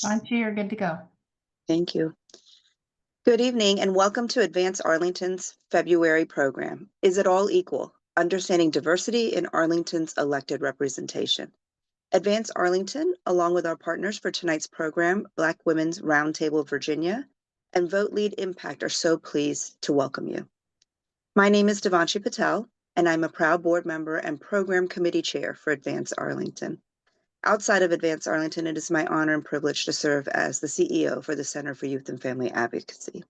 Anchi, you're good to go. Thank you. Good evening and welcome to Advance Arlington's February program. Is it all equal? Understanding diversity in Arlington's elected representation. Advance Arlington, along with our partners for tonight's program, Black Women's Roundtable Virginia and Vote Lead Impact, are so pleased to welcome you. My name is Devanshi Patel, and I'm a proud board member and program committee chair for Advance Arlington. Outside of Advance Arlington, it is my honor and privilege to serve as the CEO for the Center for Youth and Family Advocacy.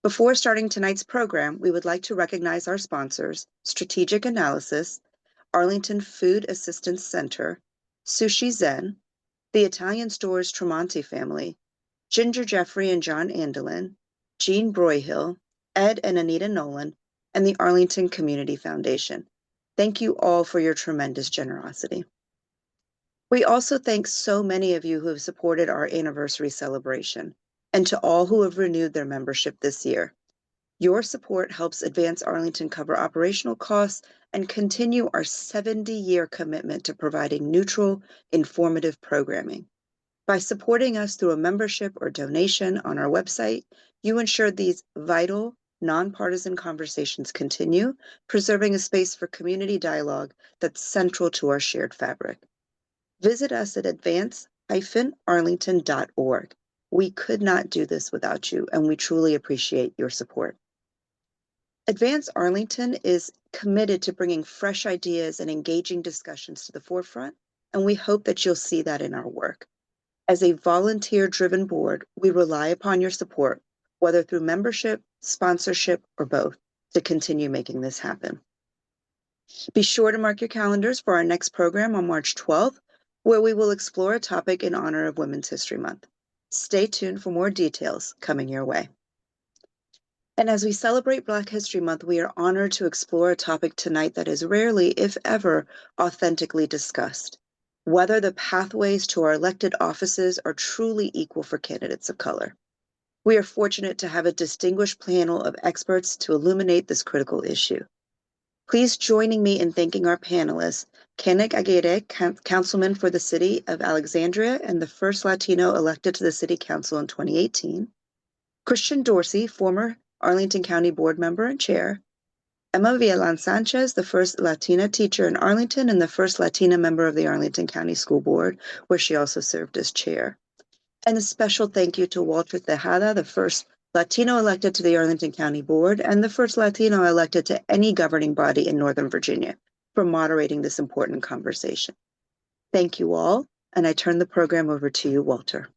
Before starting tonight's program, we would like to recognize our sponsors, Strategic Analysis, Arlington Food Assistance Center, Sushi Zen, the Italian Stores Tremonti family, Ginger Jeffrey and John Andelin, Jean Broyhill, Ed and Anita Nolan, and the Arlington Community Foundation. Thank you all for your tremendous generosity. We also thank so many of you who have supported our anniversary celebration, and to all who have renewed their membership this year. Your support helps Advance Arlington cover operational costs and continue our 70-year commitment to providing neutral, informative programming. By supporting us through a membership or donation on our website, you ensure these vital, nonpartisan conversations continue, preserving a space for community dialogue that's central to our shared fabric. Visit us at advance-arlington.org. We could not do this without you, and we truly appreciate your support. Advance Arlington is committed to bringing fresh ideas and engaging discussions to the forefront, and we hope that you'll see that in our work. As a volunteer-driven board, we rely upon your support, whether through membership, sponsorship, or both, to continue making this happen. Be sure to mark your calendars for our next program on March 12th, where we will explore a topic in honor of Women's History Month. Stay tuned for more details coming your way. And as we celebrate Black History Month, we are honored to explore a topic tonight that is rarely, if ever, authentically discussed: whether the pathways to our elected offices are truly equal for candidates of color. We are fortunate to have a distinguished panel of experts to illuminate this critical issue. Please join me in thanking our panelists: Kenneth Aguirre, Councilman for the City of Alexandria and the first Latino elected to the City Council in 2018, Christian Dorsey, former Arlington County Board Member and Chair, Emma Villalon Sanchez, the first Latina teacher in Arlington and the first Latina member of the Arlington County School Board, where she also served as chair. And a special thank you to Walter Tejada, the first Latino elected to the Arlington County Board and the first Latino elected to any governing body in Northern Virginia, for moderating this important conversation. Thank you all, and I turn the program over to you, Walter.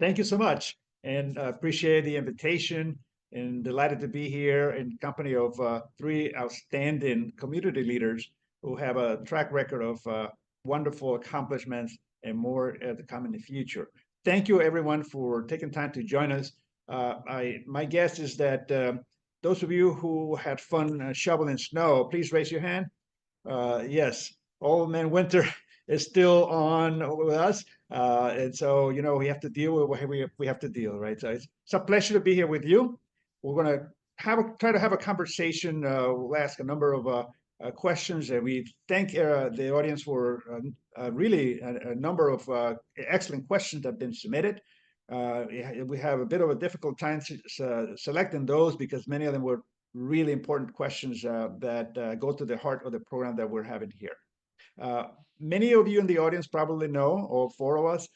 Thank you so much, and appreciate the invitation, and delighted to be here in company of three outstanding community leaders who have a track record of wonderful accomplishments and more to come in the future. Thank you, everyone, for taking time to join us. My guess is that those of you who had fun shoveling snow, please raise your hand. Yes, Old Man Winter is still on with us. And so, we have to deal with what we have to deal, right? So it's a pleasure to be here with you. We're going to try to have a conversation. We'll ask a number of questions, and we thank the audience for really a number of excellent questions that have been submitted. We have a bit of a difficult time selecting those because many of them were really important questions that go to the heart of the program that we're having here. Many of you in the audience probably know, all four of us,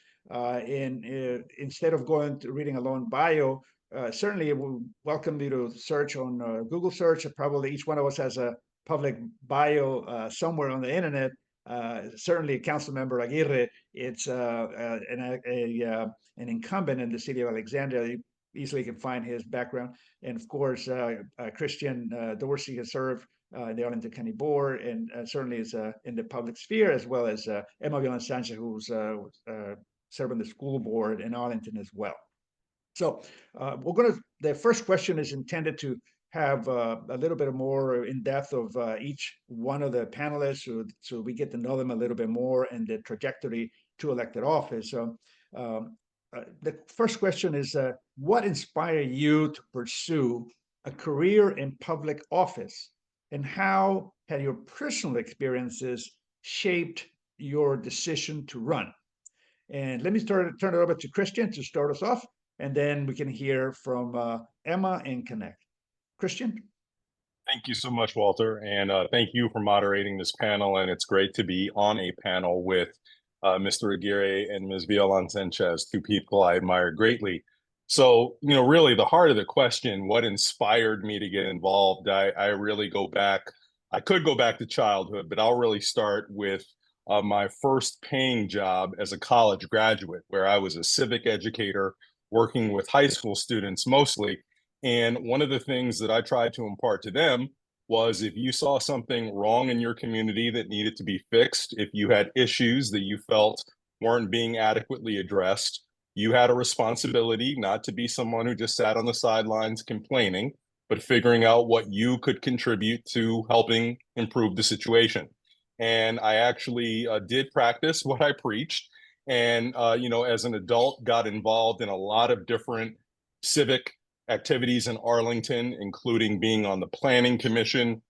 instead of going to reading a long bio, certainly we welcome you to search on Google search. Probably each one of us has a public bio somewhere on the internet. Certainly Councilmember Aguirre, it's an incumbent in the city of Alexandria. You easily can find his background. And of course, Christian Dorsey has served the Arlington County Board, and certainly is in the public sphere, as well as Emma Villalon Sanchez, who's serving the school board in Arlington as well. So the first question is intended to have a little bit more in depth of each one of the panelists, so we get to know them a little bit more and the trajectory to elected office. So the first question is, what inspired you to pursue a career in public office? And how had your personal experiences shaped your decision to run? And let me turn it over to Christian to start us off, and then we can hear from Emma and Connect. Christian? Thank you so much, Walter. And thank you for moderating this panel. And it's great to be on a panel with Mr. Aguirre and Ms. Violan Sanchez, two people I admire greatly. So, really the heart of the question, what inspired me to get involved, I really go back. I could go back to childhood, but I'll really start with my first paying job as a college graduate, where I was a civic educator working with high school students mostly. And one of the things that I tried to impart to them was if you saw something wrong in your community that needed to be fixed, if you had issues that you felt weren't being adequately addressed, you had a responsibility not to be someone who just sat on the sidelines complaining, but figuring out what you could contribute to helping improve the situation. And I actually did practice what I preached. And, as an adult, got involved in a lot of different civic activities in Arlington, including being on the planning commission,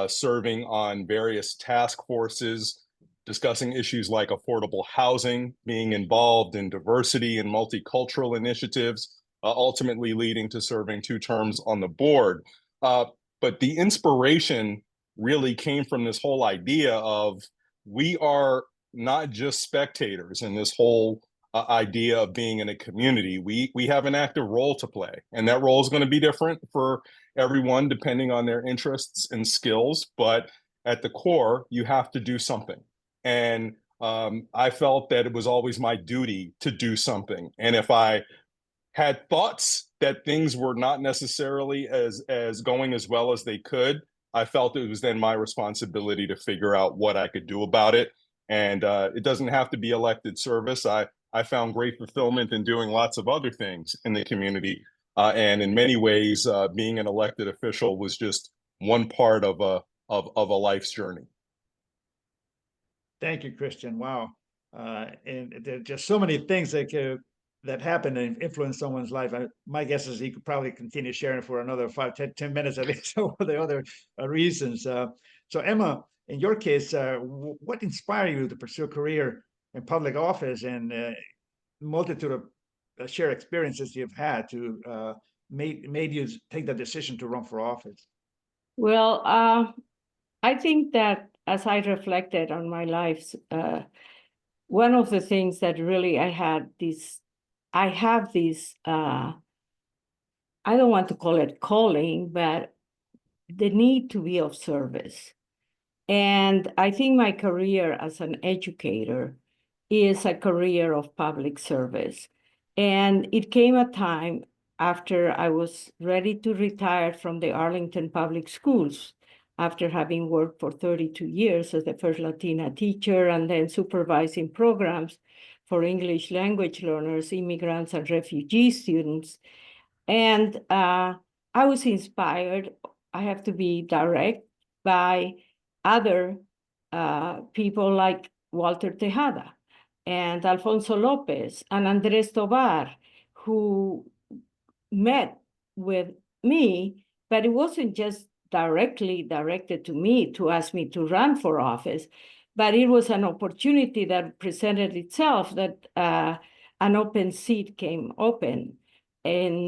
serving on various task forces, discussing issues like affordable housing, being involved in diversity and multicultural initiatives, ultimately leading to serving 2 terms on the board. But the inspiration really came from this whole idea of we are not just spectators in this whole idea of being in a community. We have an active role to play, and that role is going to be different for everyone depending on their interests and skills. But at the core, you have to do something. And I felt that it was always my duty to do something. And if I had thoughts that things were not necessarily as going as well as they could, I felt it was then my responsibility to figure out what I could do about it. And it doesn't have to be elected service. I found great fulfillment in doing lots of other things in the community. And in many ways, being an elected official was just one part of a life's journey. Thank you, Christian. Wow. And there are just so many things that happen and influence someone's life. My guess is he could probably continue sharing for another 5, 10 minutes at least over the other reasons. So Emma, in your case, what inspired you to pursue a career in public office and multitude of shared experiences you've had to made you take the decision to run for office? Well, I think that as I reflected on my life, one of the things that really I have this, I don't want to call it calling, but the need to be of service. And I think my career as an educator is a career of public service. And it came a time after I was ready to retire from the Arlington Public Schools, after having worked for 32 years as the first Latina teacher and then supervising programs for English language learners, immigrants, and refugee students. And I was inspired, I have to be direct, by other people like Walter Tejada and Alfonso Lopez and Andres Tovar, who met with me, but it wasn't just directly directed to me to ask me to run for office, but it was an opportunity that presented itself that an open seat came open in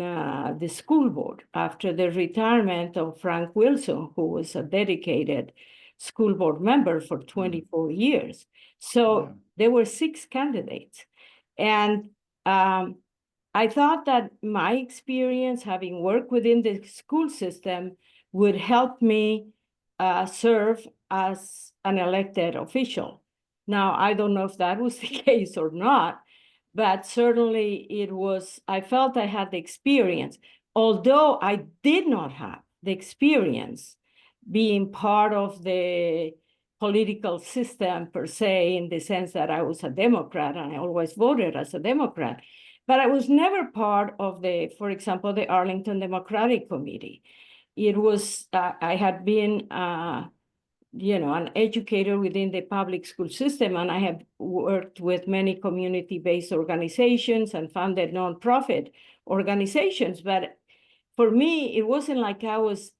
the school board after the retirement of Frank Wilson, who was a dedicated school board member for 24 years. So there were 6 candidates. And I thought that my experience, having worked within the school system, would help me serve as an elected official. Now, I don't know if that was the case or not, but certainly it was, I felt I had the experience, although I did not have the experience being part of the political system per se, in the sense that I was a Democrat and I always voted as a Democrat. But I was never part of the, for example, the Arlington Democratic Committee. It was, I had been, an educator within the public school system, and I have worked with many community-based organizations and founded nonprofit organizations. But for me, it wasn't like I was,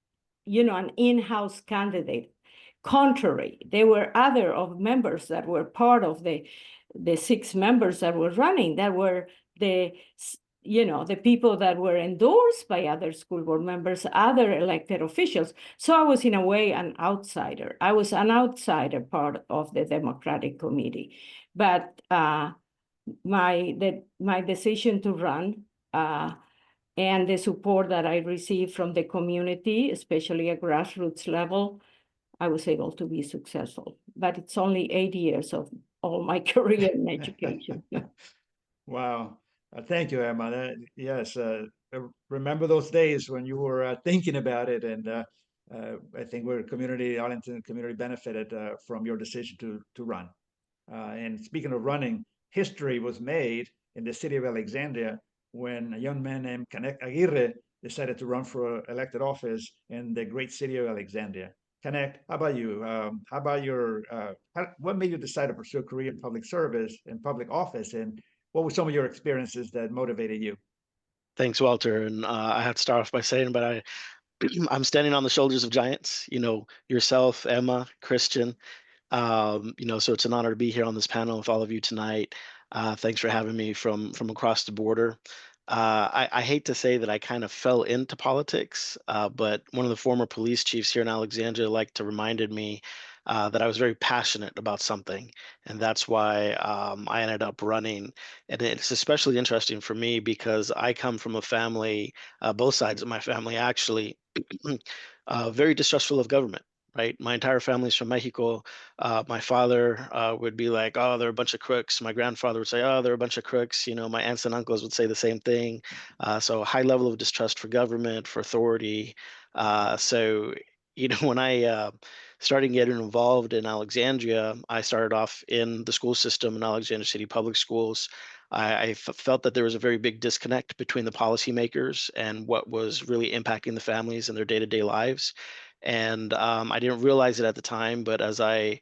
an in-house candidate contrary. There were other of members that were part of the 6 members that were running, that were the people that were endorsed by other school board members, other elected officials. So I was in a way an outsider. I was an outsider part of the Democratic Committee. But my decision to run and the support that I received from the community, especially at grassroots level, I was able to be successful. But it's only 8 years of all my career in education. Wow. Thank you, Emma. Yes, remember those days when you were thinking about it, and I think Arlington community benefited from your decision to run. And speaking of running, history was made in the city of Alexandria when a young man named Canek Aguirre decided to run for elected office in the great city of Alexandria. Canek, how about you? What made you decide to pursue a career in public service and public office, and what were some of your experiences that motivated you? Thanks, Walter. And I have to start off by saying, but I'm standing on the shoulders of giants. Yourself, Emma, Christian. So it's an honor to be here on this panel with all of you tonight. Thanks for having me from across the border. I hate to say that I kind of fell into politics, but one of the former police chiefs here in Alexandria reminded me that I was very passionate about something, and that's why I ended up running. And it's especially interesting for me because I come from a family, both sides of my family actually, very distrustful of government. Right, my entire family's from Mexico. My father would be like, "Oh, they're a bunch of crooks." My grandfather would say, "Oh, they're a bunch of crooks." My aunts and uncles would say the same thing. So a high level of distrust for government, for authority. So when I started getting involved in Alexandria, I started off in the school system in Alexandria City Public Schools. I felt that there was a very big disconnect between the policymakers and what was really impacting the families and their day-to-day lives. And I didn't realize it at the time, but as I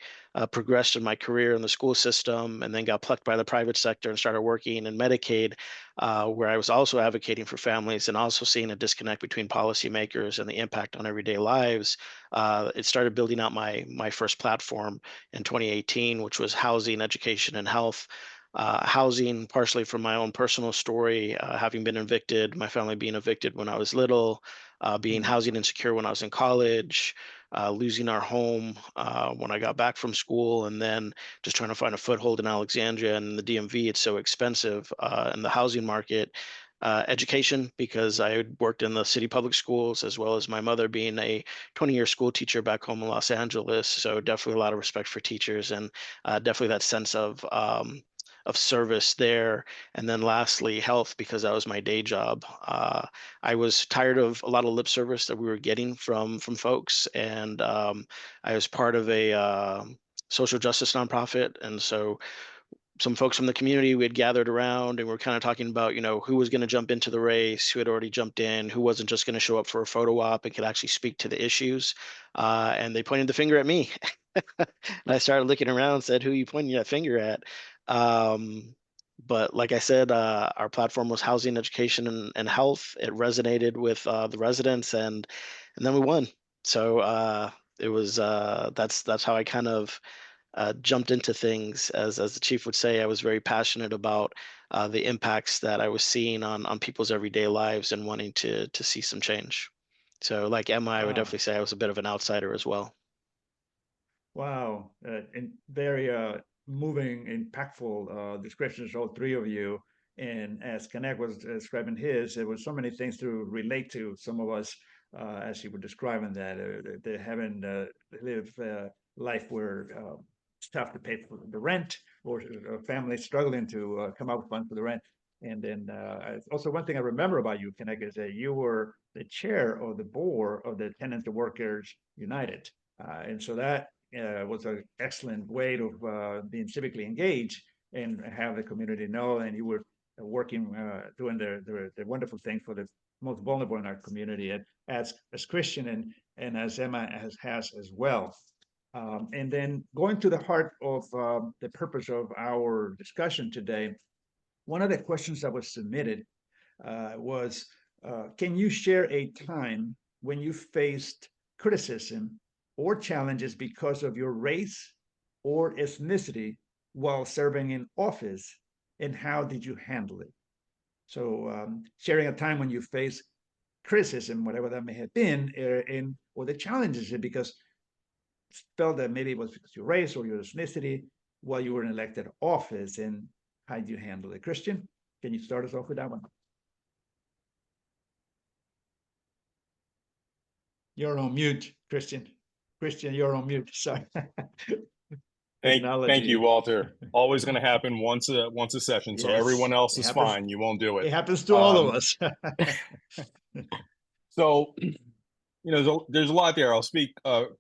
progressed in my career in the school system and then got plucked by the private sector and started working in Medicaid, where I was also advocating for families and also seeing a disconnect between policymakers and the impact on everyday lives, it started building out my first platform in 2018, which was housing, education, and health. Housing, partially from my own personal story, having been evicted, my family being evicted when I was little, being housing insecure when I was in college, losing our home when I got back from school, and then just trying to find a foothold in Alexandria and the DMV. It's so expensive in the housing market. Education, because I had worked in the city public schools, as well as my mother being a 20-year school teacher back home in Los Angeles. So definitely a lot of respect for teachers, and definitely that sense of service there. And then lastly, health, because that was my day job. I was tired of a lot of lip service that we were getting from folks, and I was part of a social justice nonprofit, and so some folks from the community we had gathered around and we're kind of talking about who was going to jump into the race, who had already jumped in, who wasn't just going to show up for a photo op and could actually speak to the issues, and they pointed the finger at me. And I started looking around and said, "Who are you pointing that finger at?" But like I said, our platform was housing, education, and health. It resonated with the residents, and then we won. So it was that's how I kind of jumped into things. As the chief would say, I was very passionate about the impacts that I was seeing on people's everyday lives and wanting to see some change. So like Emma, I would Wow. definitely say I was a bit of an outsider as well. Wow, and very moving, impactful descriptions, all three of you. And as Connect was describing his, there was so many things to relate to. Some of us, as you were describing that, they haven't lived life where it's tough to pay for the rent, or a family struggling to come up with funds for the rent. And then also one thing I remember about you, Connect, is that you were the chair of the board of the Tenants and Workers United. And so that was an excellent way of being civically engaged and have the community know. And you were working, doing the wonderful thing for the most vulnerable in our community, and as Christian and as Emma has as well. And then going to the heart of the purpose of our discussion today, one of the questions that was submitted was, can you share a time when you faced criticism or challenges because of your race or ethnicity while serving in office, and how did you handle it? So sharing a time when you face criticism, whatever that may have been, or the challenges, because felt that maybe it was because your race or your ethnicity while you were in elected office, and how did you handle it? Christian, can you start us off with that one? You're on mute, Christian. Christian, you're on mute. Sorry. Thank you, Walter. Always going to happen once a session, so Yes, everyone else it is happens. fine. You won't do it. It happens to all of us. So, there's a lot there. I'll speak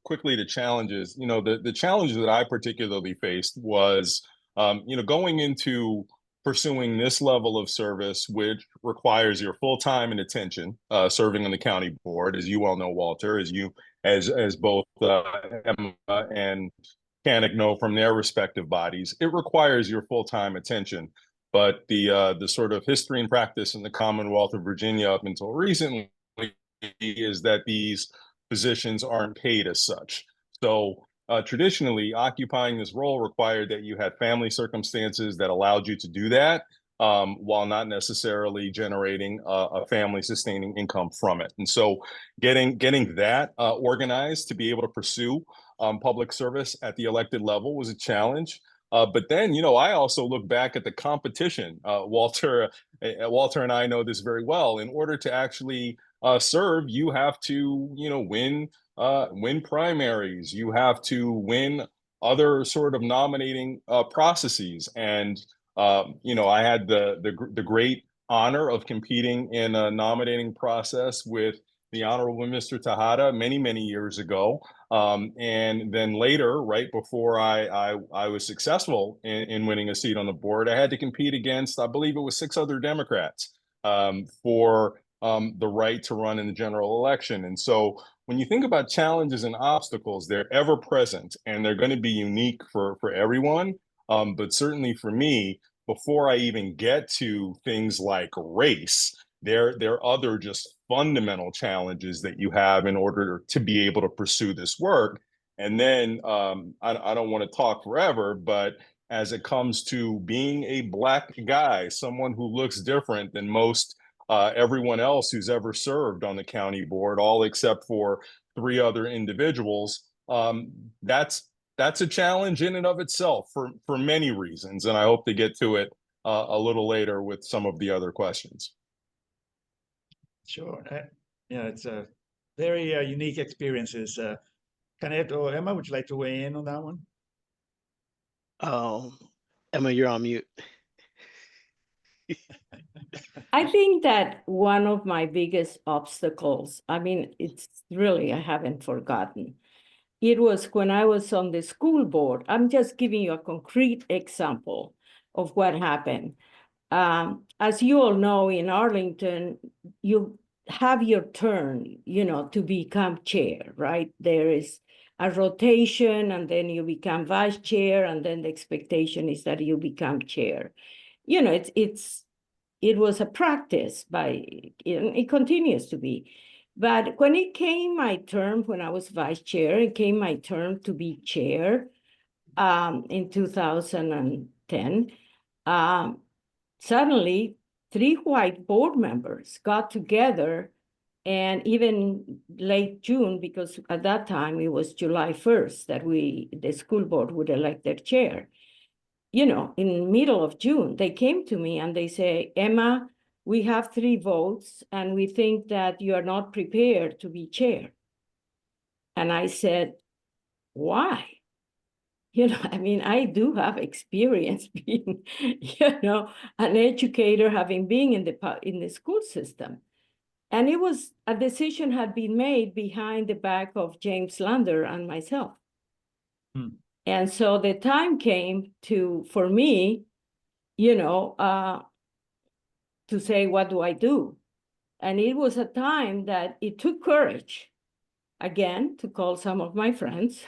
quickly to challenges. The challenges that I particularly faced was, going into pursuing this level of service, which requires your full time and attention, serving on the county board, as you well know, Walter, as both Emma and Canick know from their respective bodies. It requires your full time attention. But the sort of history and practice in the Commonwealth of Virginia up until recently is that these positions aren't paid as such. So traditionally, occupying this role required that you had family circumstances that allowed you to do that, while not necessarily generating a family sustaining income from it. And so getting that organized to be able to pursue public service at the elected level was a challenge. But then, I also look back at the competition. Walter and I know this very well. In order to actually serve, you have to, win primaries. You have to win other sort of nominating processes. And I had the great honor of competing in a nominating process with the Honorable Mr. Tejada many years ago. And then later, right before I was successful in winning a seat on the board, I had to compete against, I believe it was 6 other Democrats for the right to run in the general election. And so when you think about challenges and obstacles, they're ever present and they're going to be unique for everyone. But certainly for me, before I even get to things like race, there are other just fundamental challenges that you have in order to be able to pursue this work. And then I don't want to talk forever, but as it comes to being a Black guy, someone who looks different than most everyone else who's ever served on the county board, all except for 3 other individuals, that's a challenge in and of itself for many reasons. And I hope to get to it a little later with some of the other questions. Sure. Yeah, it's a very unique experiences. Canet or Emma, would you like to weigh in on that one? Emma, you're on mute. I think that one of my biggest obstacles, I mean, it's really, I haven't forgotten. It was when I was on the school board. I'm just giving you a concrete example of what happened. As you all know, in Arlington, you have your turn, to become chair, right? There is a rotation and then you become vice chair, and then the expectation is that you become chair. It was a practice it continues to be. But when it came my turn, when I was vice chair, it came my turn to be chair in 2010. Suddenly, 3 white board members got together, and even late June, because at that time it was July 1st that the school board would elect their chair. In the middle of June, they came to me and they say, Emma, we have 3 votes and we think that you are not prepared to be chair. And I said, why? I do have experience being, an educator, having been in the school system. And it was a decision had been made behind the back of James Lander and myself. And so the time came for me, to say, what do I do? And it was a time that it took courage, again, to call some of my friends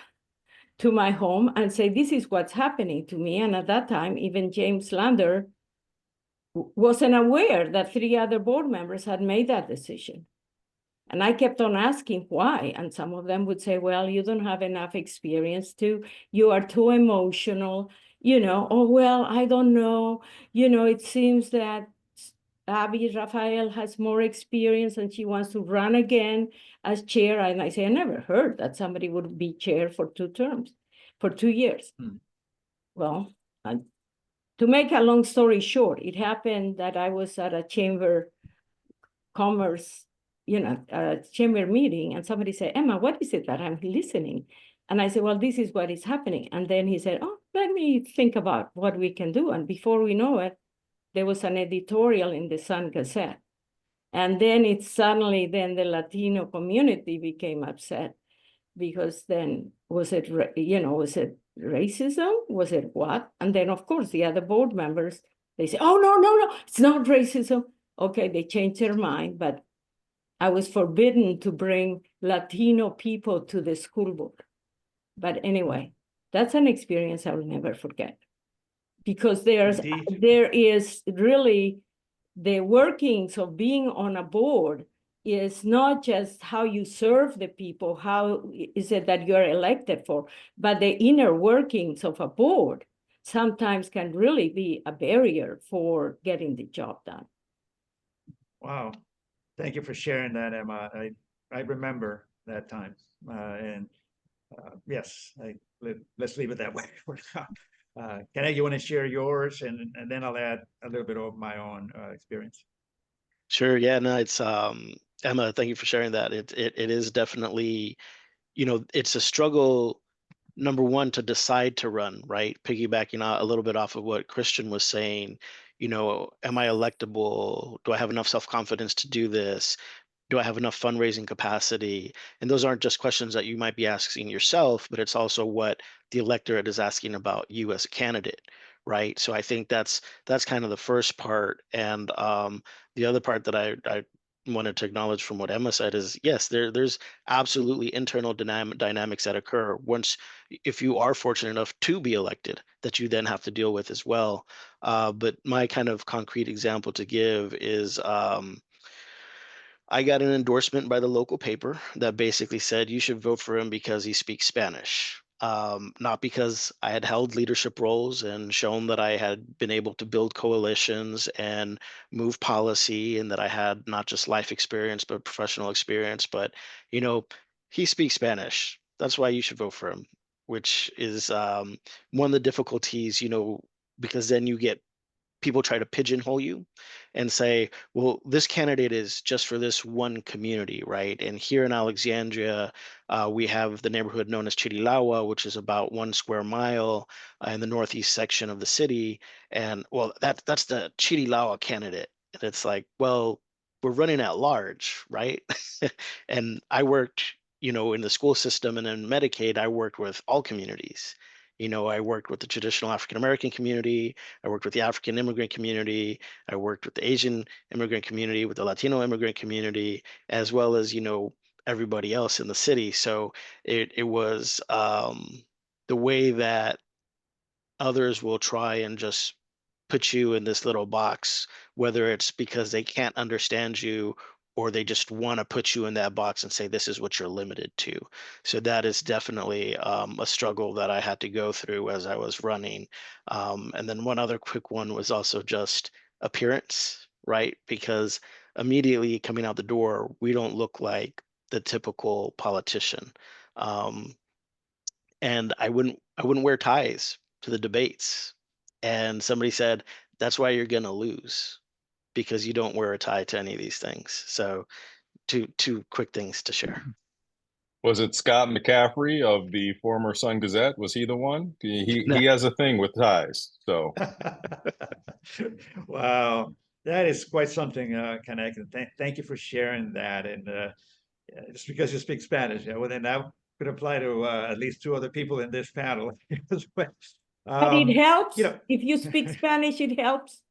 to my home and say, this is what's happening to me. And at that time, even James Lander wasn't aware that 3 other board members had made that decision. And I kept on asking why. And some of them would say, well, you don't have enough experience you are too emotional, oh, well, I don't know. It seems that Abby Rafael has more experience and she wants to run again as chair. And I say, I never heard that somebody would be chair for 2 terms, for 2 years. Well, to make a long story short, it happened that I was at a chamber commerce, chamber meeting, and somebody said, Emma, what is it that I'm listening? And I said, well, this is what is happening. And then he said, oh, let me think about what we can do. And before we know it, there was an editorial in the Sun Gazette. And then then the Latino community became upset because then was it racism? Was it what? And then of course the other board members, they say, oh, no, it's not racism. Okay, they changed their mind, but I was forbidden to bring Latino people to the school board. But anyway, that's an experience I will never forget. Because there is really the workings of being on a board is not just how you serve the people, how is it that you're elected for, but the inner workings of a board sometimes can really be a barrier for getting the job done. Wow. Thank you for sharing that, Emma. I remember that time. Yes, let's leave it that way for now. Kenneth, you want to share yours, and then I'll add a little bit of my own experience. Sure. Yeah. No, it's Emma. Thank you for sharing that. It is definitely, it's a struggle. Number one, to decide to run, right? Piggybacking a little bit off of what Christian was saying. Am I electable? Do I have enough self-confidence to do this? Do I have enough fundraising capacity? And those aren't just questions that you might be asking yourself, but it's also what the electorate is asking about you as a candidate, right? So I think that's kind of the first part. And the other part that I wanted to acknowledge from what Emma said is, yes, there's absolutely internal dynamics that occur once, if you are fortunate enough to be elected, that you then have to deal with as well. But my kind of concrete example to give is, I got an endorsement by the local paper that basically said you should vote for him because he speaks Spanish. Not because I had held leadership roles and shown that I had been able to build coalitions and move policy, and that I had not just life experience but professional experience. But he speaks Spanish. That's why you should vote for him. Which is one of the difficulties, because then you get people try to pigeonhole you and say, well, this candidate is just for this one community, right? And here in Alexandria, we have the neighborhood known as Chirilawa, which is about 1 square mile in the northeast section of the city. And well, that's the Chirilawa candidate. And it's like, well, we're running at large, right? And I worked, in the school system and in Medicaid, I worked with all communities. I worked with the traditional African American community. I worked with the African immigrant community. I worked with the Asian immigrant community, with the Latino immigrant community, as well as, everybody else in the city. So it was the way that others will try and just put you in this little box, whether it's because they can't understand you or they just want to put you in that box and say this is what you're limited to. So that is definitely a struggle that I had to go through as I was running. And then one other quick one was also just appearance, right? Because immediately coming out the door, we don't look like the typical politician. And I wouldn't wear ties to the debates. And somebody said, that's why you're gonna lose, because you don't wear a tie to any of these things. So two quick things to share. Was it Scott McCaffrey of the former Sun Gazette? Was he the one? He No. he has a thing with ties. So Wow, that is quite something, Connect. Thank you for sharing that. And just because you speak Spanish, well, then that could apply to at least 2 other people in this panel. But it helps. You know, If you speak Spanish, it helps.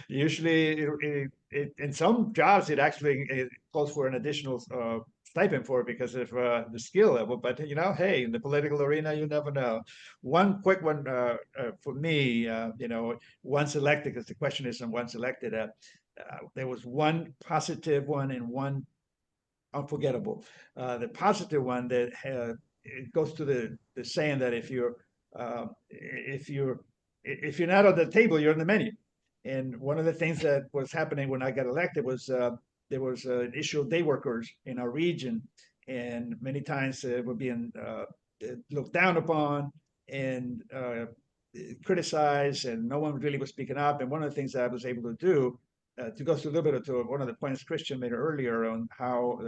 usually, in some jobs, it actually calls for an additional stipend for it because of the skill level. But hey, in the political arena, you never know. One quick one for me, once elected, because the question is on once elected. There was one positive one and one unforgettable. The positive one that it goes to the saying that if you're not on the table, you're on the menu. And one of the things that was happening when I got elected was there was an issue of day workers in our region, and many times were being looked down upon and criticized, and no one really was speaking up. And one of the things that I was able to do, to go through a little bit to one of the points Christian made earlier on how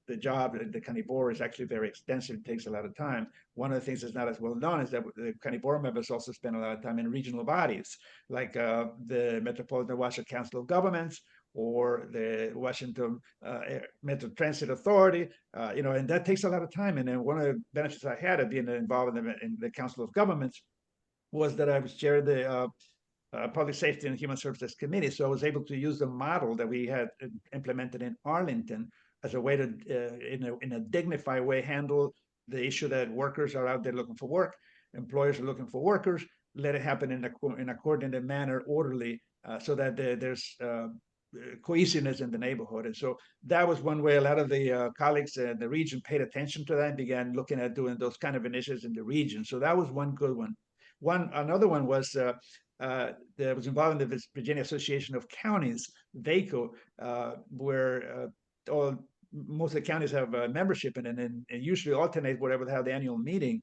the job at the county board is actually very extensive, it takes a lot of time. One of the things that's not as well known is that the county board members also spend a lot of time in regional bodies, like the Metropolitan Washington Council of Governments, or the Washington Metro Transit Authority, and that takes a lot of time. And then one of the benefits I had of being involved in the Council of Governments was that I was chair of the Public Safety and Human Services Committee. So I was able to use the model that we had implemented in Arlington as a way to, in a dignified way, handle the issue that workers are out there looking for work, employers are looking for workers, let it happen in a coordinated manner, orderly, so that there's cohesiveness in the neighborhood. And so that was one way a lot of the colleagues in the region paid attention to that and began looking at doing those kind of initiatives in the region. So that was one good one. Another one was that was involved in the Virginia Association of Counties, VACO, where most of the counties have a membership in it, and usually alternate whatever they have the annual meeting.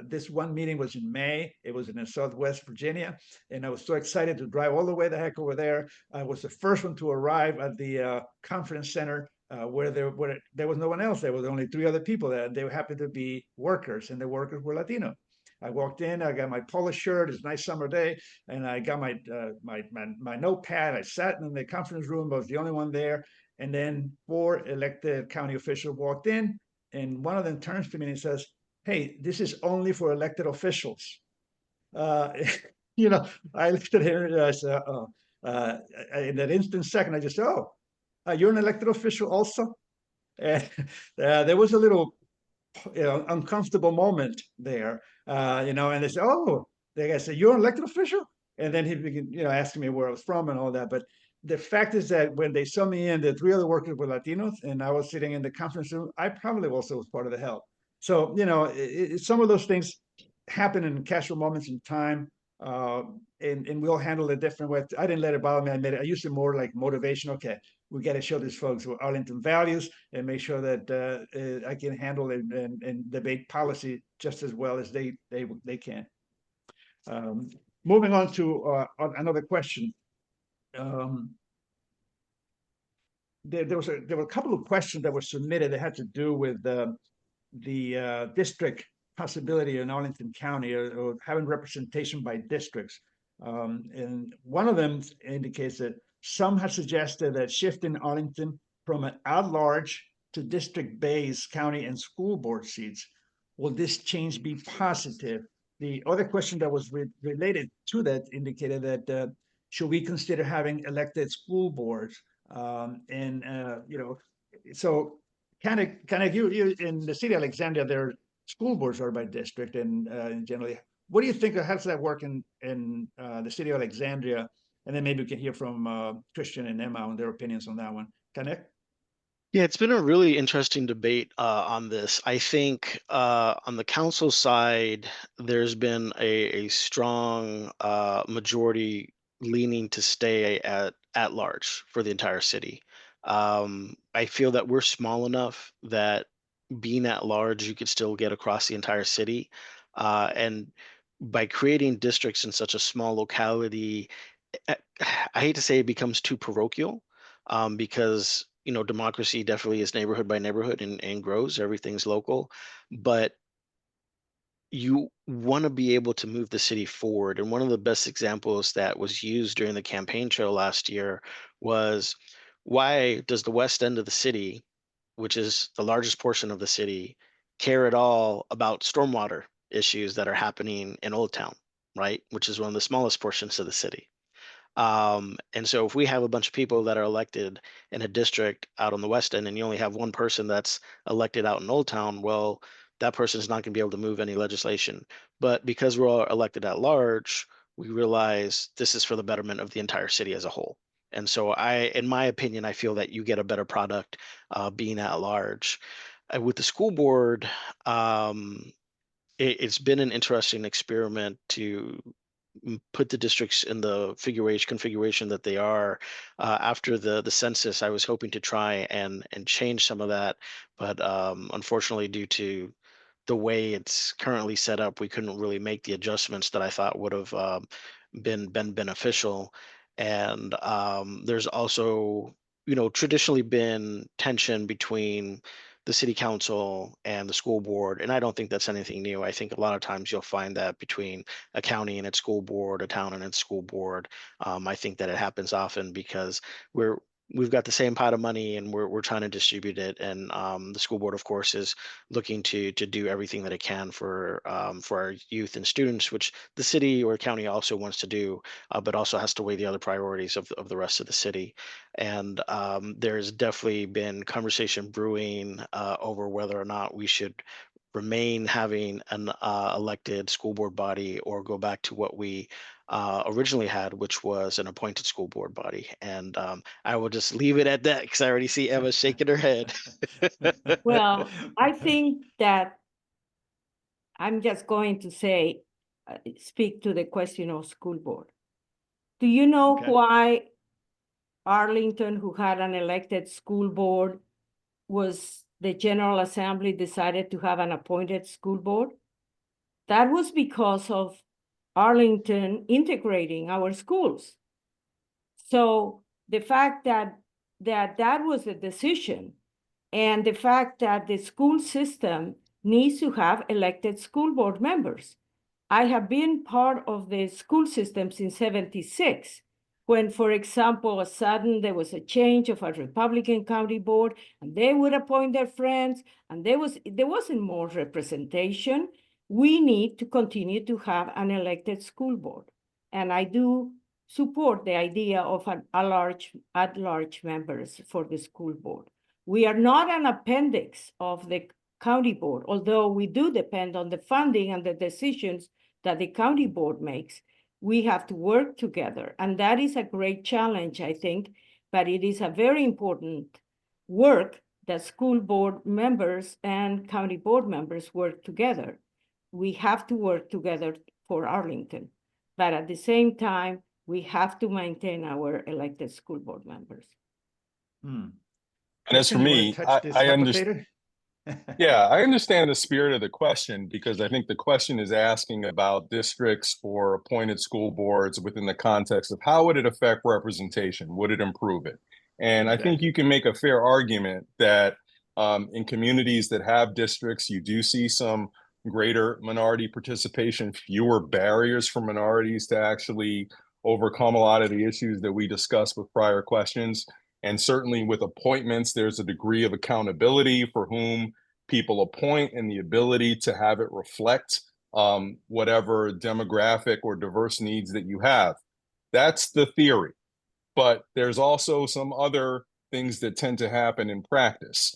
This one meeting was in May. It was in Southwest Virginia, and I was so excited to drive all the way the heck over there. I was the first one to arrive at the conference center where there was no one else. There was only 3 other people there. They happened to be workers, and the workers were Latino. I walked in, I got my polo shirt, it's a nice summer day, and I got my notepad. I sat in the conference room, I was the only one there. And then 4 elected county officials walked in, and one of them turns to me and says, "Hey, this is only for elected officials." I looked at him and I said, in that instant second, I just said, "Oh, you're an elected official also?" And there was a little uncomfortable moment there, and they said, "Oh," the guy said, "You're an elected official?" And then he began, asking me where I was from and all that. But the fact is that when they saw me in, the 3 other workers were Latinos, and I was sitting in the conference room, I probably also was part of the help. So, some of those things happen in casual moments in time, and we'll handle it different way. I didn't let it bother me. I used it more like motivation. Okay, we got to show these folks what Arlington values and make sure that I can handle it and debate policy just as well as they can. Moving on to another question. There were a couple of questions that were submitted that had to do with the district possibility in Arlington County, or having representation by districts. And one of them indicates that some have suggested that shifting Arlington from an at-large to district-based county and school board seats, will this change be positive? The other question that was related to that indicated that should we consider having elected school boards? So kind of you in the city of Alexandria, their school boards are by district, and generally, what do you think? How does that work in the city of Alexandria? And then maybe we can hear from Christian and Emma on their opinions on that one. Connect. Yeah, it's been a really interesting debate on this. I think on the council side, there's been a strong majority leaning to stay at large for the entire city. I feel that we're small enough that being at large, you could still get across the entire city. And by creating districts in such a small locality, I I hate to say it becomes too parochial, because democracy definitely is neighborhood by neighborhood and grows. Everything's local, but you want to be able to move the city forward. And one of the best examples that was used during the campaign trail last year was, why does the west end of the city, which is the largest portion of the city, care at all about stormwater issues that are happening in Old Town, right? Which is one of the smallest portions of the city. And so if we have a bunch of people that are elected in a district out on the west end, and you only have one person that's elected out in Old Town, well, that person is not going to be able to move any legislation. But because we're all elected at large, we realize this is for the betterment of the entire city as a whole. And so in my opinion, I feel that you get a better product being at large. With the school board, it's been an interesting experiment to put the districts in the configuration that they are. After the census, I was hoping to try and change some of that, but unfortunately, due to the way it's currently set up, we couldn't really make the adjustments that I thought would have been beneficial. And there's also, traditionally been tension between the city council and the school board, and I don't think that's anything new. I think a lot of times you'll find that between a county and its school board, a town and its school board. I think that it happens often because we've got the same pot of money and we're trying to distribute it, and the school board, of course, is looking to do everything that it can for our youth and students, which the city or county also wants to do, but also has to weigh the other priorities of the rest of the city. And there's definitely been conversation brewing over whether or not we should remain having an elected school board body or go back to what we originally had, which was an appointed school board body. And I will just leave it at that because I already see Emma shaking her head. Well, I think that I'm just going to say, speak to the question of school board. Do you know Okay. why Arlington, who had an elected school board, was the General Assembly decided to have an appointed school board? That was because of Arlington integrating our schools. So the fact that was a decision, and the fact that the school system needs to have elected school board members. I have been part of the school system since '76, when, for example, there was a change of a Republican county board, and they would appoint their friends, and there wasn't more representation. We need to continue to have an elected school board. And I do support the idea of at-large members for the school board. We are not an appendix of the county board, although we do depend on the funding and the decisions that the county board makes. We have to work together, and that is a great challenge, I think, but it is a very important work that school board members and county board members work together. We have to work together for Arlington, but at the same time, we have to maintain our elected school board members. And as for Christian, you wanna me, touch this I hot understand. potato? Yeah, I understand the spirit of the question because I think the question is asking about districts or appointed school boards within the context of how would it affect representation? Would it improve it? And I think Exactly. you can make a fair argument that in communities that have districts, you do see some greater minority participation, fewer barriers for minorities to actually overcome a lot of the issues that we discussed with prior questions. And certainly with appointments, there's a degree of accountability for whom people appoint and the ability to have it reflect whatever demographic or diverse needs that you have. That's the theory. But there's also some other things that tend to happen in practice.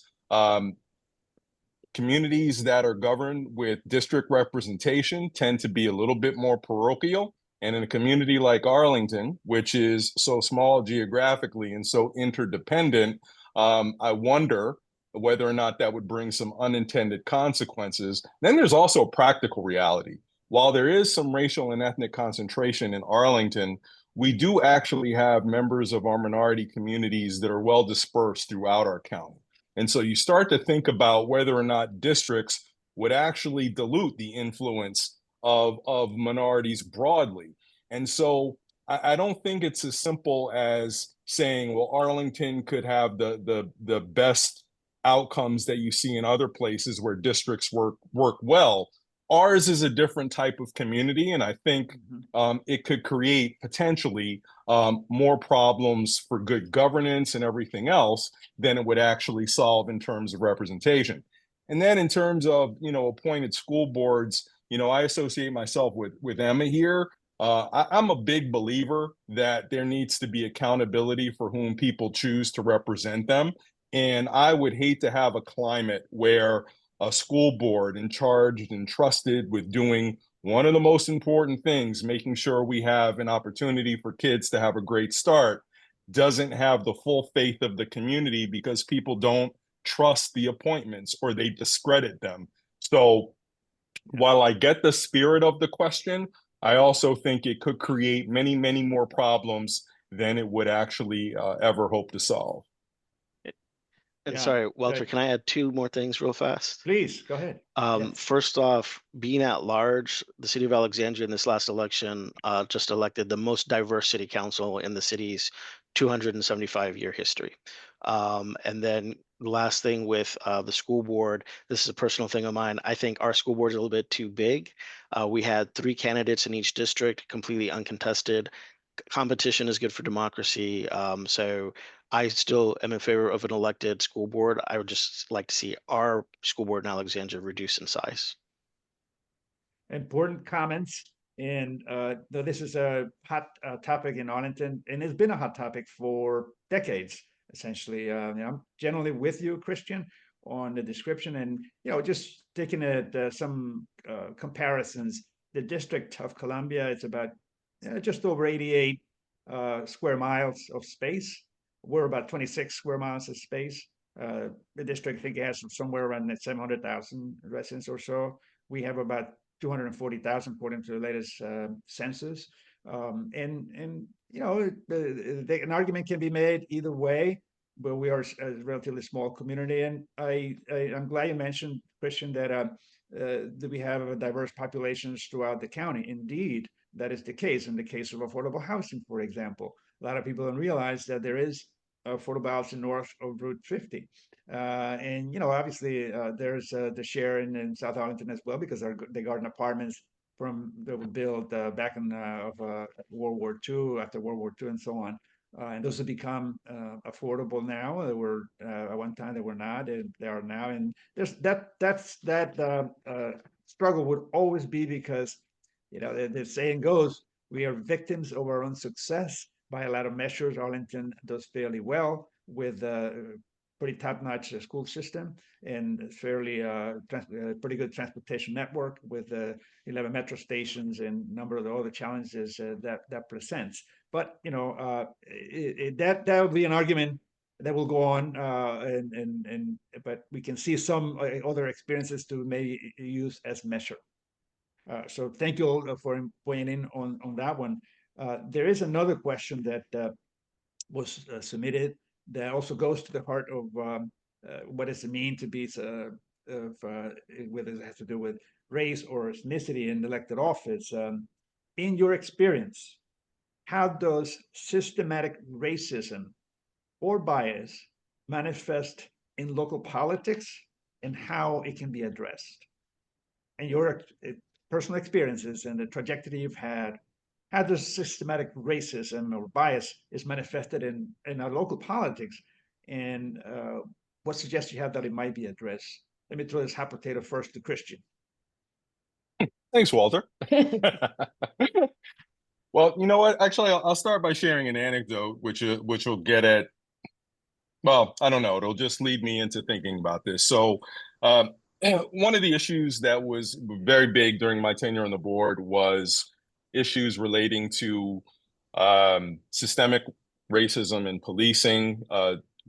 Communities that are governed with district representation tend to be a little bit more parochial. And in a community like Arlington, which is so small geographically and so interdependent, I wonder whether or not that would bring some unintended consequences. Then there's also a practical reality. While there is some racial and ethnic concentration in Arlington, we do actually have members of our minority communities that are well dispersed throughout our county. And so you start to think about whether or not districts would actually dilute the influence of minorities broadly. And so I don't think it's as simple as saying, well, Arlington could have the best outcomes that you see in other places where districts work well. Ours is a different type of community, and I think it could create potentially more problems for good governance and everything else than it would actually solve in terms of representation. And then in terms of, appointed school boards, I associate myself with Emma here. I'm a big believer that there needs to be accountability for whom people choose to represent them. And I would hate to have a climate where a school board in charge and trusted with doing one of the most important things, making sure we have an opportunity for kids to have a great start, doesn't have the full faith of the community because people don't trust the appointments or they discredit them. So while I get the spirit of the question, I also think it could create many, many more problems than it would actually ever hope to solve. And Yeah, sorry, Walter, good. can I add two more things real fast? Please, go ahead. Yes. First off, being at large, the city of Alexandria in this last election just elected the most diverse city council in the city's 275-year history. And then the last thing with the school board, this is a personal thing of mine. I think our school board is a little bit too big. We had 3 candidates in each district, completely uncontested. Competition is good for democracy. So I still am in favor of an elected school board. I would just like to see our school board in Alexandria reduce in size. Important comments. And though this is a hot topic in Arlington, and it's been a hot topic for decades, essentially. I'm generally with you, Christian, on the description. And, just taking some comparisons, the District of Columbia, it's about just over 88 square miles of space. We're about 26 square miles of space. The district, I think, has somewhere around 700,000 residents or so. We have about 240,000 according to the latest census. An argument can be made either way, but we are a relatively small community. And I'm glad you mentioned, Christian, that we have diverse populations throughout the county. Indeed, that is the case in the case of affordable housing, for example. A lot of people don't realize that there is affordable housing north of Route 50. And obviously there's the share in South Arlington as well, because the garden apartments that were built back in World War II, after World War II, and so on. And those have become affordable now. They were at one time they were not, and they are now. And there's that struggle would always be, because the saying goes, we are victims of our own success. By a lot of measures, Arlington does fairly well with a pretty top-notch school system and fairly pretty good transportation network with 11 metro stations and a number of the other challenges that presents. But that would be an argument that will go on, but we can see some other experiences to maybe use as measure. So thank you all for weighing in on that one. There is another question that was submitted that also goes to the heart of what does it mean to be, whether it has to do with race or ethnicity in elected office. In your experience, how does systematic racism or bias manifest in local politics, and how it can be addressed? And your personal experiences and the trajectory you've had, how does systematic racism or bias is manifested in our local politics, and what suggestions you have that it might be addressed? Let me throw this hot potato first to Christian. Thanks, Walter. Well, you know what? Actually, I'll start by sharing an anecdote, which will get at, well, I don't know. It'll just lead me into thinking about this. So, one of the issues that was very big during my tenure on the board was issues relating to systemic racism in policing,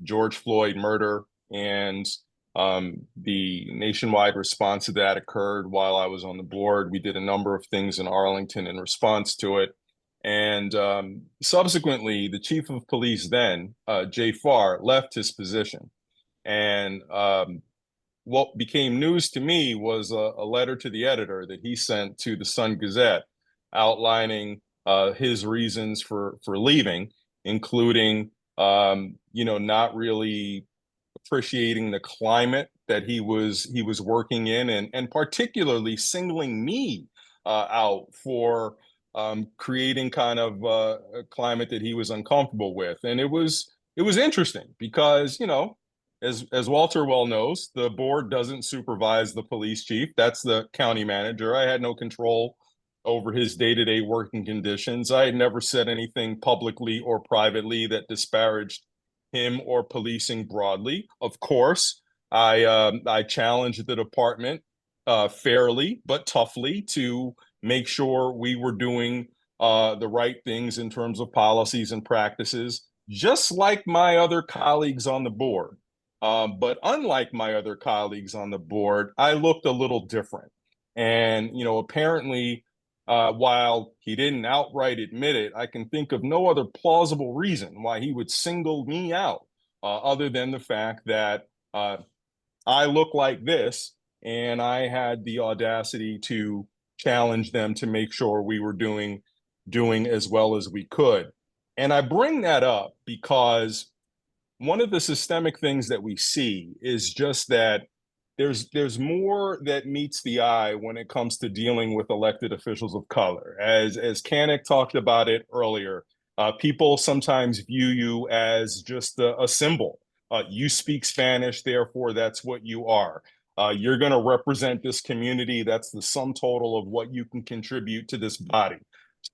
George Floyd murder, and the nationwide response to that occurred while I was on the board. We did a number of things in Arlington in response to it. And subsequently, the chief of police then, Jay Farr, left his position. And what became news to me was a letter to the editor that he sent to the Sun Gazette outlining his reasons for leaving, including not really appreciating the climate that he was working in, and particularly singling me out for creating kind of a climate that he was uncomfortable with. And it was interesting because, as Walter well knows, the board doesn't supervise the police chief. That's the county manager. I had no control over his day-to-day working conditions. I had never said anything publicly or privately that disparaged him or policing broadly. Of course, I challenged the department fairly but toughly to make sure we were doing the right things in terms of policies and practices just like my other colleagues on the board. But unlike my other colleagues on the board, I looked a little different. And, apparently, while he didn't outright admit it, I can think of no other plausible reason why he would single me out, other than the fact that I look like this, and I had the audacity to challenge them to make sure we were doing as well as we could. And I bring that up because one of the systemic things that we see is just that there's more that meets the eye when it comes to dealing with elected officials of color. As Kanik talked about it earlier, people sometimes view you as just a symbol. You speak Spanish, therefore that's what you are. You're going to represent this community. That's the sum total of what you can contribute to this body.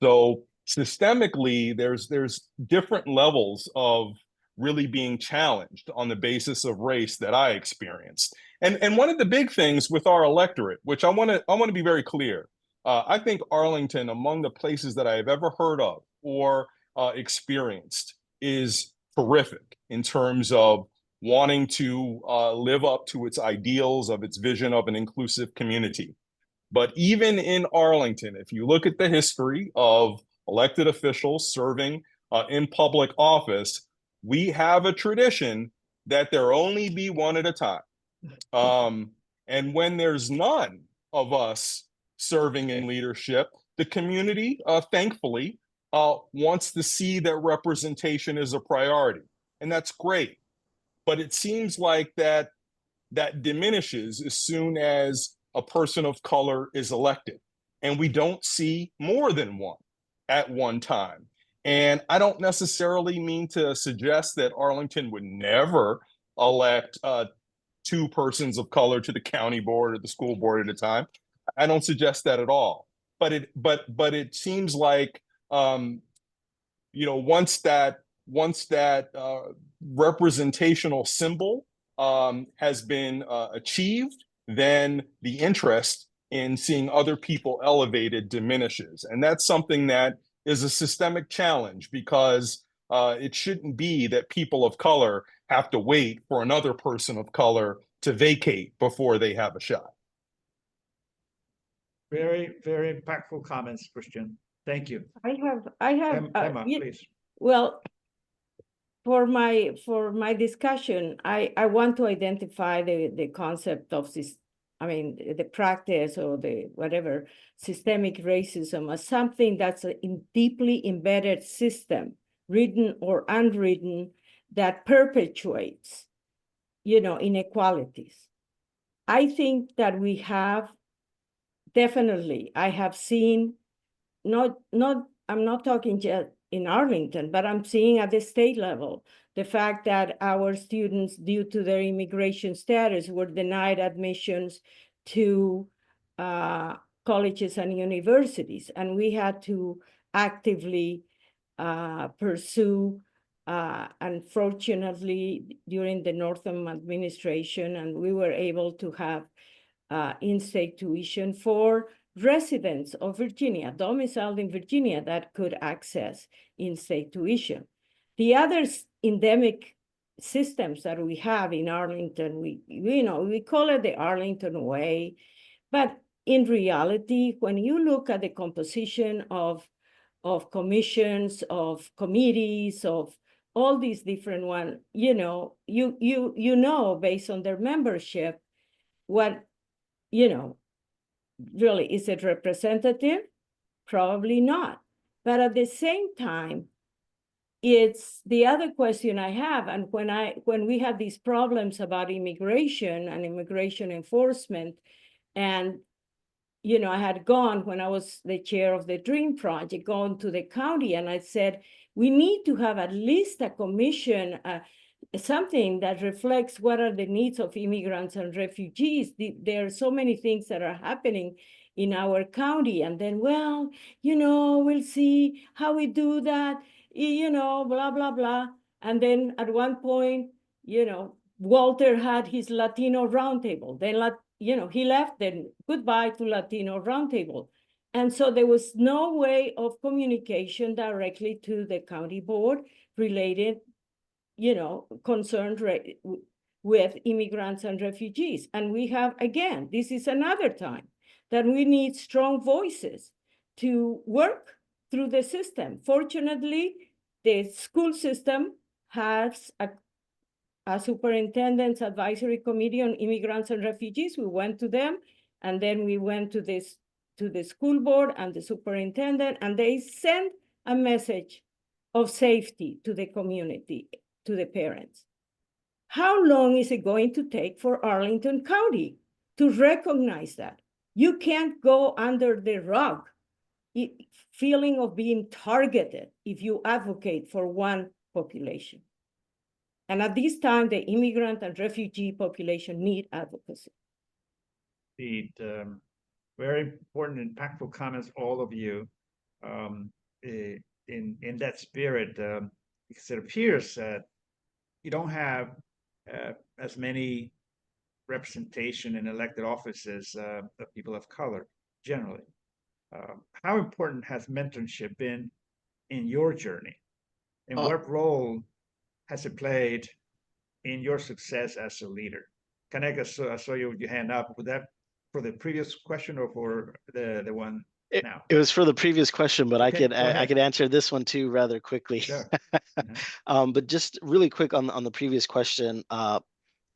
So systemically, there's different levels of really being challenged on the basis of race that I experienced. And one of the big things with our electorate, which I want to be very clear, I think Arlington, among the places that I have ever heard of or experienced, is terrific in terms of wanting to live up to its ideals of its vision of an inclusive community. But even in Arlington, if you look at the history of elected officials serving in public office, we have a tradition that there only be one at a time. And when there's none of us serving in leadership, the community, thankfully, wants to see that representation is a priority. And that's great. But it seems like that diminishes as soon as a person of color is elected. And we don't see more than one at one time. And I don't necessarily mean to suggest that Arlington would never elect two persons of color to the county board or the school board at a time. I don't suggest that at all. But it seems like once that representational symbol has been achieved, then the interest in seeing other people elevated diminishes. And that's something that is a systemic challenge, because it shouldn't be that people of color have to wait for another person of color to vacate before they have a shot. Very, very impactful comments, Christian. Thank you. I have Emma, please. well, for my discussion, I want to identify the concept of this, the practice or the whatever systemic racism as something that's a deeply embedded system, written or unwritten, that perpetuates, inequalities. I think that we have definitely, I have seen, I'm not talking just in Arlington, but I'm seeing at the state level, the fact that our students, due to their immigration status, were denied admissions to colleges and universities. And we had to actively pursue, unfortunately, during the Northam administration, and we were able to have in-state tuition for residents of Virginia, domiciled in Virginia, that could access in-state tuition. The other endemic systems that we have in Arlington, we call it the Arlington way, but in reality, when you look at the composition of commissions, of committees, of all these different ones, you know, based on their membership, what, really, is it representative? Probably not. But at the same time, it's the other question I have, and when we had these problems about immigration and immigration enforcement, and I had gone, when I was the chair of the DREAM project, gone to the county, and I said, we need to have at least a commission, something that reflects what are the needs of immigrants and refugees. There are so many things that are happening in our county. And then, well, we'll see how we do that, blah, blah, blah. And then at one point, Walter had his Latino roundtable. Then, he left, then goodbye to Latino roundtable. And so there was no way of communication directly to the county board related, concerns with immigrants and refugees. And we have, again, this is another time that we need strong voices to work through the system. Fortunately, the school system has a superintendent's advisory committee on immigrants and refugees. We went to them, and then we went to the school board and the superintendent, and they sent a message of safety to the community, to the parents. How long is it going to take for Arlington County to recognize that? You can't go under the rug, feeling of being targeted if you advocate for one population. And at this time, the immigrant and refugee population need advocacy. Indeed, very important, impactful comments, all of you. In that spirit, because it appears that you don't have as many representation in elected offices of people of color generally. How important has mentorship been in your journey? And what role has it played in your success as a leader? Kaneka, I saw your hand up. Was that for the previous question or for the one now? It was for the previous question, but Okay, I could answer this one too rather quickly. Sure. But just really quick on the previous question,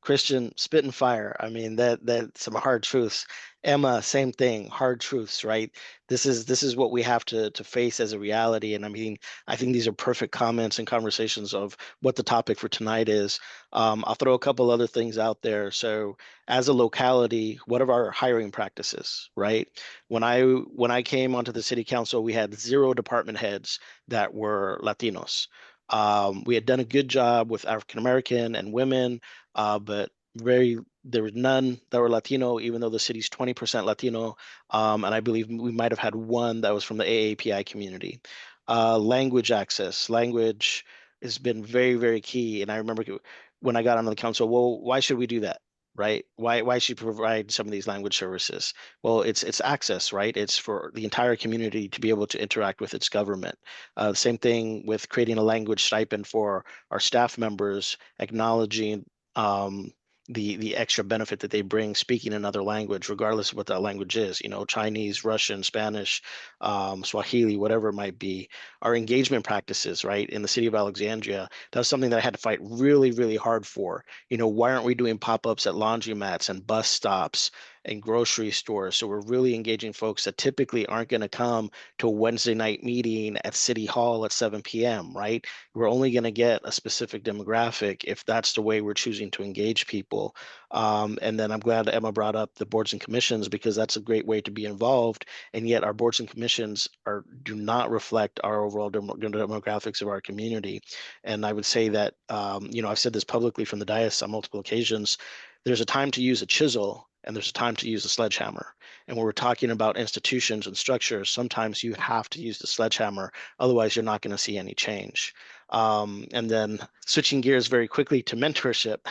Christian, spit and fire. I mean, that's some hard truths. Emma, same thing, hard truths, right? This is what we have to face as a reality. And I mean, I think these are perfect comments and conversations of what the topic for tonight is. I'll throw a couple other things out there. So as a locality, what are our hiring practices, right? When I came onto the city council, we had 0 department heads that were Latinos. We had done a good job with African American and women, but there were none that were Latino, even though the city's 20% Latino. And I believe we might have had one that was from the AAPI community. Language access, language has been very, very key. And I remember when I got onto the council, well, why should we do that? Right? Why should you provide some of these language services? Well, it's access, right? It's for the entire community to be able to interact with its government. Same thing with creating a language stipend for our staff members, acknowledging the extra benefit that they bring speaking another language, regardless of what that language is, Chinese, Russian, Spanish, Swahili, whatever it might be. Our engagement practices, right, in the city of Alexandria, that was something that I had to fight really, really hard for. Why aren't we doing pop-ups at laundromats and bus stops and grocery stores? So we're really engaging folks that typically aren't going to come to a Wednesday night meeting at City Hall at 7 p.m., right? We're only going to get a specific demographic if that's the way we're choosing to engage people. And then I'm glad Emma brought up the boards and commissions, because that's a great way to be involved. And yet our boards and commissions do not reflect our overall demographics of our community. And I would say that, I've said this publicly from the dais on multiple occasions, there's a time to use a chisel and there's a time to use a sledgehammer. And when we're talking about institutions and structures, sometimes you have to use the sledgehammer, otherwise you're not going to see any change. And then switching gears very quickly to mentorship.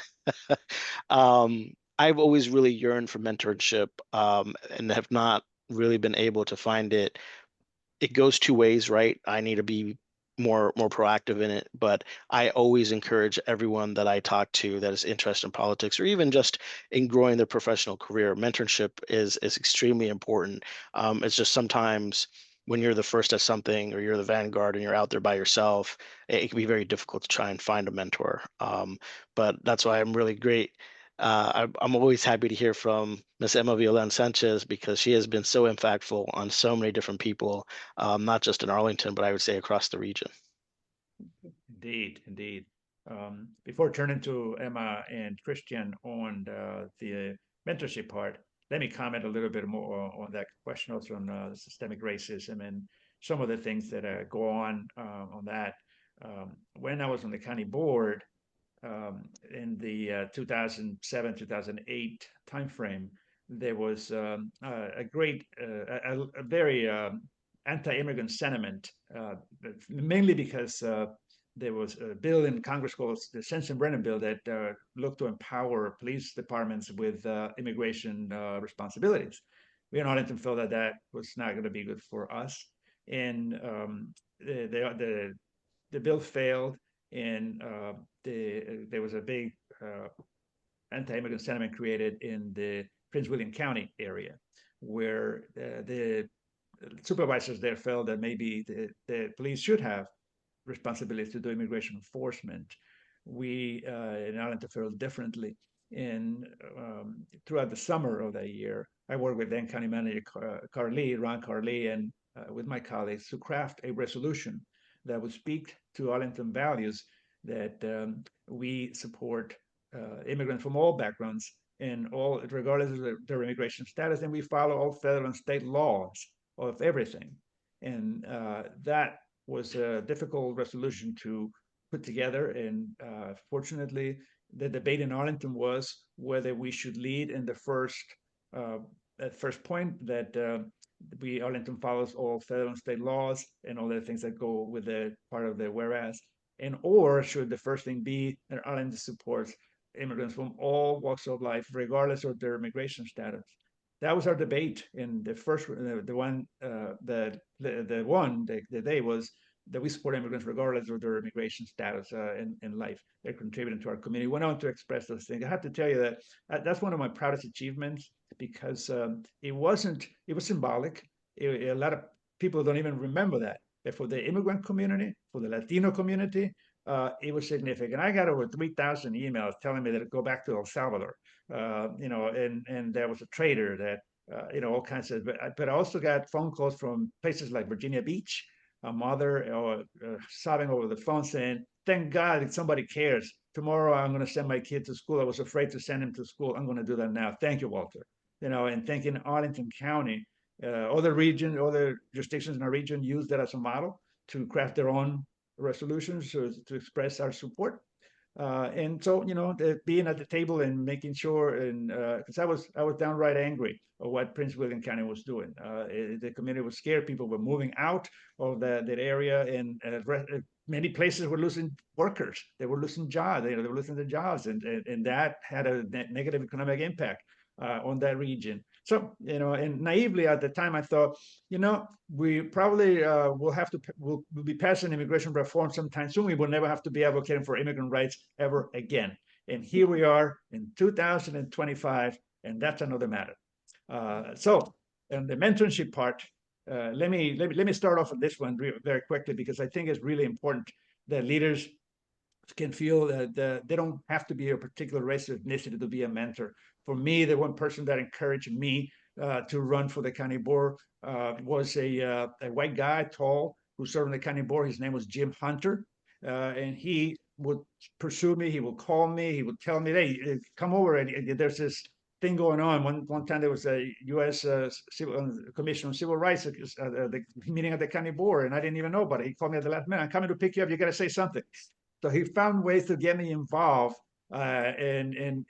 I've always really yearned for mentorship, and have not really been able to find it. It goes 2 ways, right? I need to be more proactive in it, but I always encourage everyone that I talk to that is interested in politics, or even just in growing their professional career. Mentorship is extremely important. It's just sometimes when you're the first at something, or you're the vanguard and you're out there by yourself, it can be very difficult to try and find a mentor. But that's why I'm really great. I'm always happy to hear from Ms. Emma Violan Sanchez, because she has been so impactful on so many different people, not just in Arlington, but I would say across the region. Indeed, indeed. Before turning to Emma and Christian on the mentorship part, let me comment a little bit more on that question, also on systemic racism and some of the things that go on that. When I was on the county board, in the 2007-2008 timeframe, there was a very anti-immigrant sentiment, mainly because there was a bill in Congress called the Sensenbrenner bill that looked to empower police departments with immigration responsibilities. we in Arlington felt that that was not going to be good for us. And the bill failed, and there was a big anti-immigrant sentiment created in the Prince William County area, where the supervisors there felt that maybe the police should have responsibility to do immigration enforcement. We in Arlington felt differently. And throughout the summer of that year, I worked with then County Manager Ron Carlee, and with my colleagues to craft a resolution that would speak to Arlington values, that we support immigrants from all backgrounds and all, regardless of their immigration status, and we follow all federal and state laws of everything. And that was a difficult resolution to put together. And fortunately, the debate in Arlington was whether we should lead in the first point, that Arlington follows all federal and state laws and all the things that go with the part of the whereas, and or should the first thing be that Arlington supports immigrants from all walks of life, regardless of their immigration status. That was our debate. And the first, the day was that we support immigrants regardless of their immigration status in life. They're contributing to our community. Went on to express those things. I have to tell you that that's one of my proudest achievements, because it was symbolic. A lot of people don't even remember that. But for the immigrant community, for the Latino community, it was significant. I got over 3,000 emails telling me that to go back to El Salvador, and there was a trader that, all kinds of, but I also got phone calls from places like Virginia Beach, a mother sobbing over the phone saying, thank God somebody cares. Tomorrow I'm going to send my kid to school. I was afraid to send him to school. I'm going to do that now. Thank you, Walter. And thanking Arlington County, other jurisdictions in our region use that as a model to craft their own resolutions to express our support. And so, being at the table and making sure, and because I was downright angry of what Prince William County was doing. The community was scared. People were moving out of that area, and many places were losing workers. They were losing jobs. They were losing their jobs, and that had a negative economic impact on that region. So, and naively at the time, I thought, we probably we'll be passing immigration reform sometime soon. We will never have to be advocating for immigrant rights ever again. And here we are in 2025, and that's another matter. So, and the mentorship part, let me start off with this one very quickly, because I think it's really important that leaders can feel that they don't have to be a particular race or ethnicity to be a mentor. For me, the one person that encouraged me to run for the county board was a white guy, tall, who served on the county board. His name was Jim Hunter, and he would pursue me. He would call me. He would tell me, hey, come over, and there's this thing going on. One time there was a U.S. Commission on Civil Rights the meeting at the county board, and I didn't even know about it. He called me at the last minute. I'm coming to pick you up. You got to say something. So he found ways to get me involved and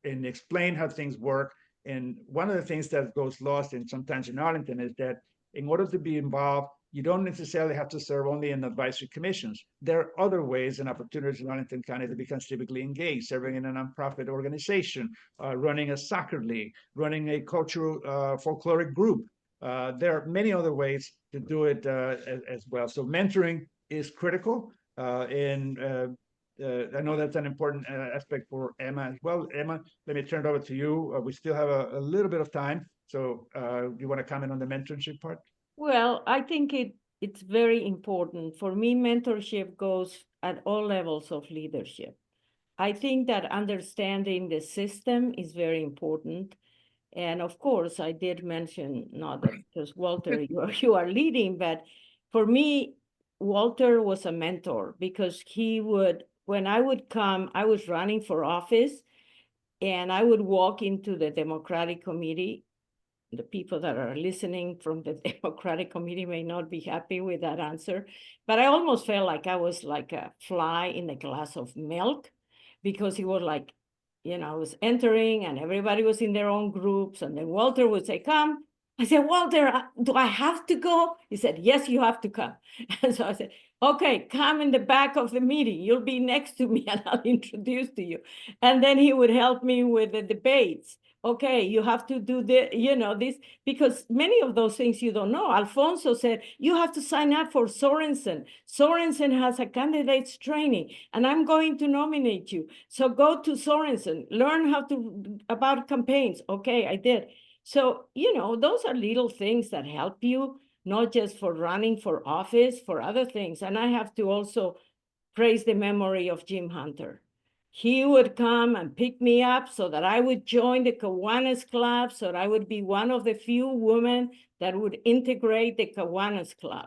explain how things work. And one of the things that goes lost sometimes in Arlington is that in order to be involved, you don't necessarily have to serve only in advisory commissions. There are other ways and opportunities in Arlington County to become civically engaged, serving in a nonprofit organization, running a soccer league, running a cultural folkloric group. There are many other ways to do it as well. So mentoring is critical. And I know that's an important aspect for Emma as well. Emma, let me turn it over to you. We still have a little bit of time. So you want to comment on the mentorship part? Well, I think it's very important. For me, mentorship goes at all levels of leadership. I think that understanding the system is very important. And of course, I did mention, not that just Walter, you are leading, but for me, Walter was a mentor, because he would, when I would come, I was running for office, and I would walk into the Democratic Committee. The people that are listening from the Democratic Committee may not be happy with that answer, but I almost felt like I was like a fly in a glass of milk, because he was like, I was entering and everybody was in their own groups, and then Walter would say, come. I said, Walter, do I have to go? He said, yes, you have to come. And so I said, okay, come in the back of the meeting. You'll be next to me and I'll introduce to you. And then he would help me with the debates okay, you have to do this, because many of those things you don't know. Alfonso said, you have to sign up for Sorensen. Sorensen has a candidates training, and I'm going to nominate you. So go to Sorensen, learn about campaigns. Okay, I did. So, those are little things that help you, not just for running for office, for other things. And I have to also praise the memory of Jim Hunter. He would come and pick me up so that I would join the Kiwanis Club, so that I would be one of the few women that would integrate the Kiwanis Club.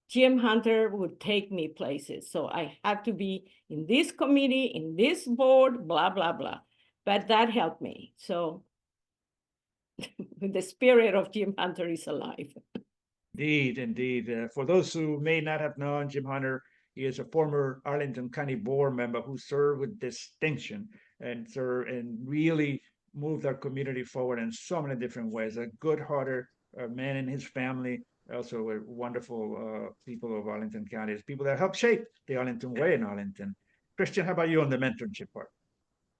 Jim Hunter would take me places. So I had to be in this committee, in this board, blah, blah, blah. But that helped me. So the spirit of Jim Hunter is alive. Indeed, indeed. For those who may not have known Jim Hunter, he is a former Arlington County Board member who served with distinction and really moved our community forward in so many different ways. A good-hearted man and his family, also a wonderful people of Arlington County, people that helped shape the Arlington way in Arlington. Christian, how about you on the mentorship part?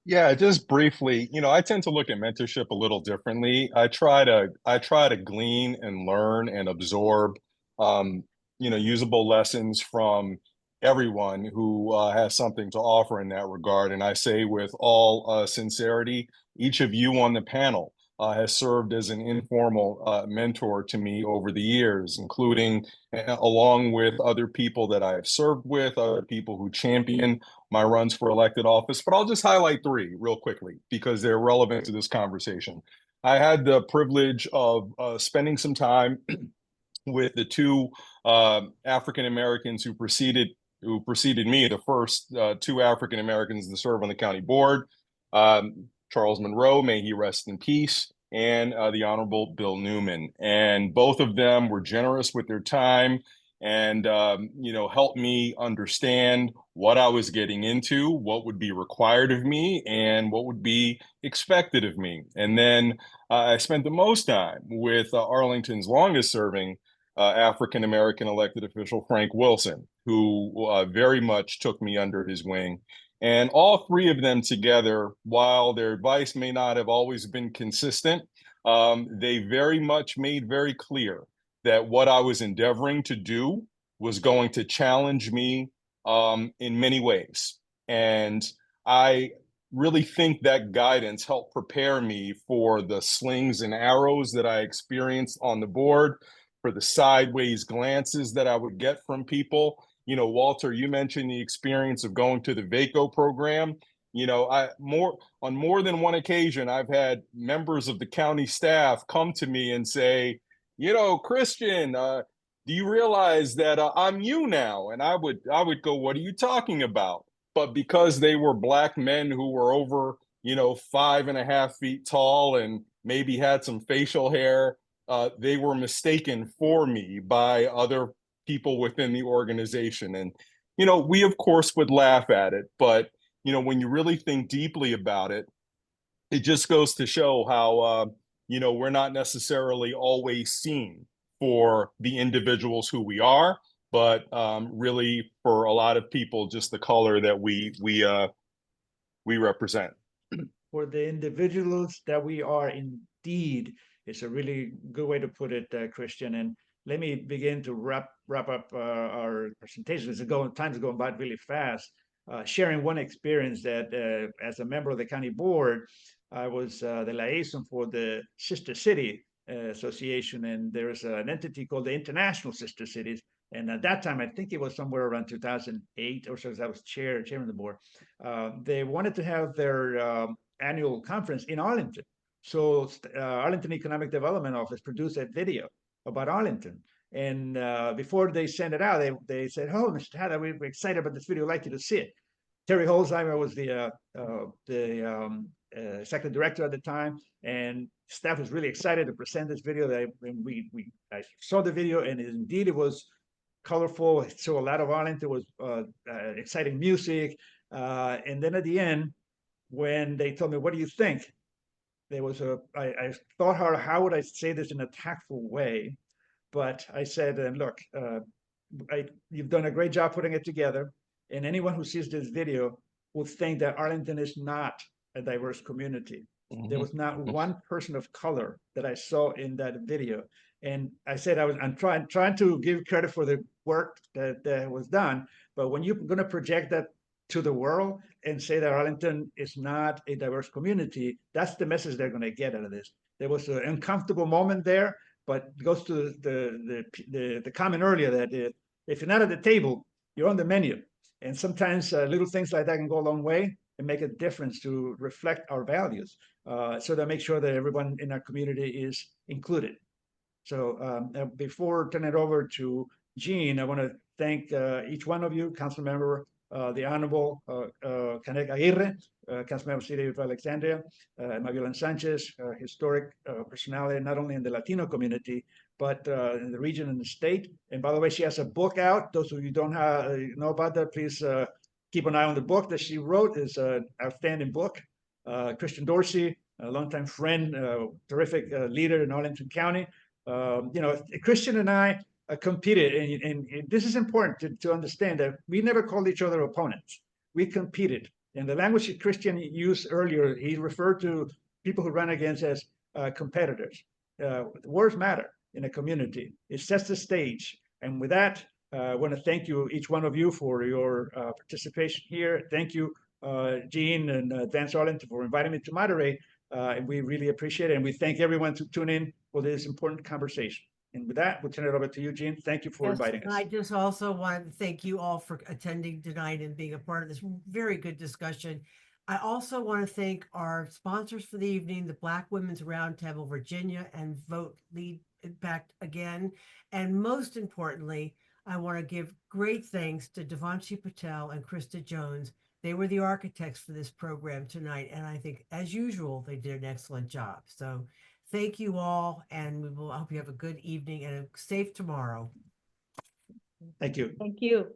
Yeah, just briefly, I tend to look at mentorship a little differently. I try to glean and learn and absorb, um, usable lessons from everyone who has something to offer in that regard. And I say with all sincerity, each of you on the panel has served as an informal mentor to me over the years, including along with other people that I have served with, other people who champion my runs for elected office, but I'll just highlight three real quickly because they're relevant to this conversation. I had the privilege of spending some time with the two African Americans who preceded me, the first two African Americans to serve on the county board, Charles Monroe, may he rest in peace, and the Honorable Bill Newman. And both of them were generous with their time and helped me understand what I was getting into, what would be required of me, and what would be expected of me. And then I spent the most time with Arlington's longest serving African American elected official, Frank Wilson, who very much took me under his wing. And all three of them together, while their advice may not have always been consistent, they very much made very clear that what I was endeavoring to do was going to challenge me in many ways. And I really think that guidance helped prepare me for the slings and arrows that I experienced on the board, for the sideways glances that I would get from people. Walter, you mentioned the experience of going to the VACO program. On more than one occasion, I've had members of the county staff come to me and say, Christian, do you realize that I'm you now? And I would go, what are you talking about? But because they were Black men who were over, 5.5 feet tall and maybe had some facial hair, they were mistaken for me by other people within the organization. And, we of course would laugh at it, but, when you really think deeply about it, it just goes to show how, we're not necessarily always seen for the individuals who we are, but really for a lot of people, just the color that we represent. For the individuals that we are, indeed, it's a really good way to put it, Christian. And let me begin to wrap up our presentation. Time's going by really fast. Sharing one experience that as a member of the county board, I was the liaison for the Sister City Association, and there's an entity called the International Sister Cities. And at that time, I think it was somewhere around 2008 or so, as I was chairman of the board. They wanted to have their annual conference in Arlington. So Arlington Economic Development Office produced a video about Arlington. And before they sent it out, they said, "Oh, Mr. Hatter, we're excited about this video. We'd like you to see it." Terry Holzheimer was the executive director at the time, and staff was really excited to present this video. I saw the video, and indeed it was colorful. It showed a lot of Arlington. It was exciting music. And then at the end, when they told me, "What do you think?" I thought hard, how would I say this in a tactful way? But I said, look, you've done a great job putting it together. And anyone who sees this video will think that Arlington is not a diverse community. There was not one person of color that I saw in that video. And I said I'm trying to give credit for the work that was done, but when you're going to project that to the world and say that Arlington is not a diverse community, that's the message they're going to get out of this. There was an uncomfortable moment there, but it goes to the comment earlier that if you're not at the table, you're on the menu. And sometimes little things like that can go a long way and make a difference to reflect our values. So that make sure that everyone in our community is included. So before turning it over to Jean, I want to thank each one of you, Council Member, the Honorable Canek Aguirre, Council Member City of Alexandria, Maviolan Sanchez, historic personality, not only in the Latino community, but in the region and the state. And by the way, she has a book out. Those of you don't know about that, please keep an eye on the book that she wrote. It's an outstanding book. Christian Dorsey, a longtime friend, terrific leader in Arlington County. Christian and I competed, and this is important to understand that we never called each other opponents. We competed. And the language that Christian used earlier, he referred to people who run against as competitors. Words matter in a community. It sets the stage. And with that, I want to thank you, each one of you, for your participation here. Thank you, Jean and Advance Arlington, for inviting me to moderate. And we really appreciate it. And we thank everyone to tune in for this important conversation. And with that, we'll turn it over to you, Jean. Thank you for inviting us. I just also want to thank you all for attending tonight and being a part of this very good discussion. I also want to thank our sponsors for the evening, the Black Women's Roundtable Virginia and Vote Lead Impact again. And most importantly, I want to give great thanks to Devanshi Patel and Krista Jones. They were the architects for this program tonight. And I think, as usual, they did an excellent job. So thank you all. And I hope you have a good evening and a safe tomorrow. Thank you. Thank you.